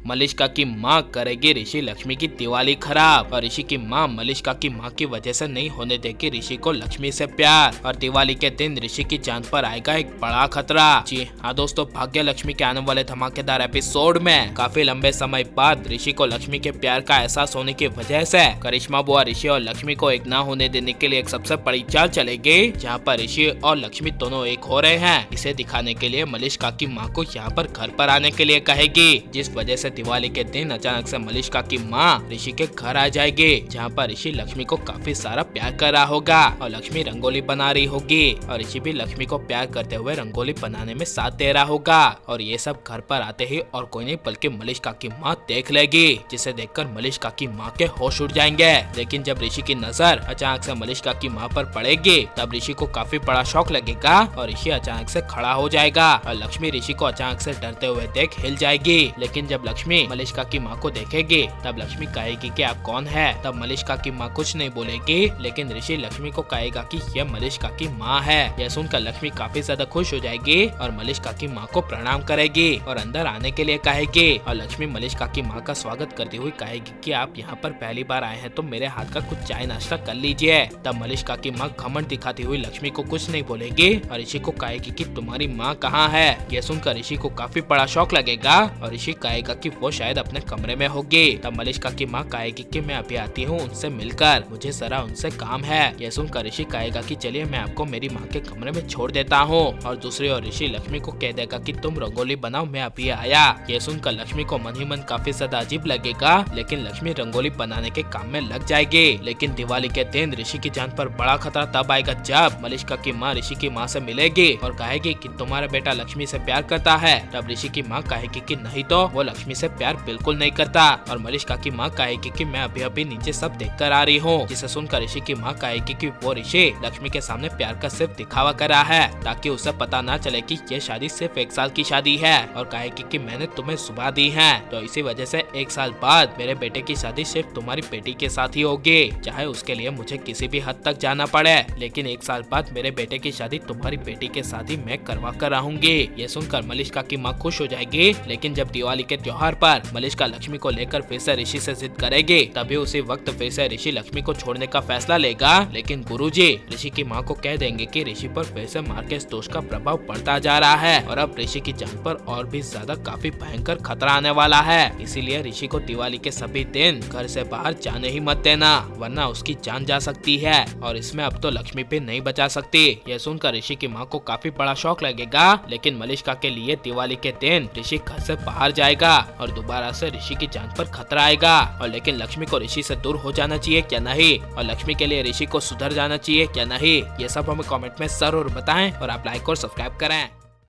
मलिष्का की माँ करेगी ऋषि लक्ष्मी की दिवाली खराब और ऋषि की माँ मलिष्का की माँ की वजह से नहीं होने देगी ऋषि को लक्ष्मी से प्यार और दिवाली के दिन ऋषि की जान पर आएगा एक बड़ा खतरा। जी हाँ दोस्तों, भाग्य लक्ष्मी के आने वाले धमाकेदार एपिसोड में काफी लंबे समय बाद ऋषि को लक्ष्मी के प्यार का एहसास होने की वजह से करिश्मा बुआ ऋषि और लक्ष्मी को एक ना होने देने के लिए एक सबसे बड़ी चाल चलेगी, जहाँ पर ऋषि और लक्ष्मी दोनों एक हो रहे हैं। इसे दिखाने के लिए मलिष्का की माँ को यहाँ पर घर पर आने के लिए कहेगी, जिस वजह से दिवाली के दिन अचानक से मलिष्का की माँ ऋषि के घर आ जाएगी, जहाँ पर ऋषि लक्ष्मी को काफी सारा प्यार कर रहा होगा और लक्ष्मी रंगोली बना रही होगी और ऋषि भी लक्ष्मी को प्यार करते हुए रंगोली बनाने में साथ दे रहा होगा। और ये सब घर पर आते ही और कोई नहीं बल्कि मलिष्का की माँ देख लेगी, जिसे देखकर मलिष्का की माँ के होश उड़ जाएंगे। लेकिन जब ऋषि की नजर अचानक से मलिष्का की माँ पर पड़ेगी तब ऋषि को काफी बड़ा शौक लगेगा और ऋषि अचानक से खड़ा हो जाएगा और लक्ष्मी ऋषि को अचानक से डरते हुए देख हिल जाएगी। लेकिन जब लक्ष्मी मलिष्का की माँ को देखेगी तब लक्ष्मी कहेगी कि आप कौन है। तब मलिष्का की माँ कुछ नहीं बोलेगी, लेकिन ऋषि लक्ष्मी को कहेगा कि यह मलिष्का की माँ है। यह सुनकर लक्ष्मी काफी ज्यादा खुश हो जाएगी और मलिष्का की माँ को प्रणाम करेगी और अंदर आने के लिए कहेगी और लक्ष्मी मलिष्का की माँ का स्वागत करती हुई कहेगी कि आप यहाँ पर पहली बार आए हैं तो मेरे हाथ का कुछ चाय नाश्ता कर लीजिए। तब मलिष्का की माँ घमंड दिखाती हुई लक्ष्मी को कुछ नहीं बोलेगी और ऋषि को कहेगी कि तुम्हारी माँ कहाँ है। यह सुनकर ऋषि को काफी बड़ा शौक लगेगा और ऋषि कहेगा कि वो शायद अपने कमरे में होगी। तब मलिष्का की माँ कहेगी कि मैं अभी आती हूँ उनसे मिलकर, मुझे जरा उनसे काम है। यह सुनकर ऋषि कहेगा कि चलिए मैं आपको मेरी माँ के कमरे में छोड़ देता हूँ। और दूसरी ओर ऋषि लक्ष्मी को कह देगा कि तुम रंगोली बनाओ, मैं अभी आया। यह सुनकर लक्ष्मी को मन ही मन काफी ज्यादा अजीब लगेगा, लेकिन लक्ष्मी रंगोली बनाने के काम में लग जाएगी। लेकिन दिवाली के दिन ऋषि की जान पर बड़ा खतरा तब आएगा जब मलिष्का की माँ ऋषि की माँ से मिलेगी और कहेगी कि तुम्हारा बेटा लक्ष्मी से प्यार करता है। तब ऋषि की माँ कहेगी कि नहीं तो वो लक्ष्मी से प्यार बिल्कुल नहीं करता। और मलिष्का की माँ कहेगी कि मैं अभी अभी नीचे सब देख कर आ रही हूँ। जिसे सुनकर ऋषि की माँ कहेगी कि वो ऋषि लक्ष्मी के सामने प्यार का सिर्फ दिखावा कर रहा है ताकि उसे पता ना चले कि ये शादी सिर्फ 1 साल की शादी है। और कहेगी कि मैंने तुम्हें सुबह दी है, तो इसी वजह से 1 साल बाद मेरे बेटे की शादी सिर्फ तुम्हारी बेटी के साथ ही होगी, चाहे उसके लिए मुझे किसी भी हद तक जाना पड़े। लेकिन 1 साल बाद मेरे बेटे की शादी तुम्हारी बेटी के साथ ही मैं करवा कर रहूंगी। ये सुनकर मलिष्का की माँ खुश हो जाएगी। लेकिन जब दिवाली के त्योहार पर मलिष्का लक्ष्मी को लेकर फिर से ऋषि से जिद करेगी तभी उसी वक्त फिर से ऋषि लक्ष्मी को छोड़ने का फैसला लेगा। लेकिन गुरुजी ऋषि की माँ को कह देंगे कि ऋषि पर फिर से मार्केस दोष का प्रभाव पड़ता जा रहा है और अब ऋषि की जान पर और भी ज्यादा काफी भयंकर खतरा आने वाला है। इसीलिए ऋषि को दिवाली के सभी दिन घर से बाहर जाने ही मत देना, वरना उसकी जान जा सकती है और इसमें अब तो लक्ष्मी भी नहीं बचा सकती। यह सुनकर ऋषि की माँ को काफी बड़ा शौक लगेगा। लेकिन मलिष्का के लिए दिवाली के दिन ऋषि घर से बाहर जाएगा और दोबारा से ऋषि की जान पर खतरा आएगा। और लेकिन लक्ष्मी को ऋषि से दूर हो जाना चाहिए क्या नहीं, और लक्ष्मी के लिए ऋषि को सुधर जाना चाहिए क्या नहीं, ये सब हमें कमेंट में जरूर बताएं और आप लाइक और सब्सक्राइब करें।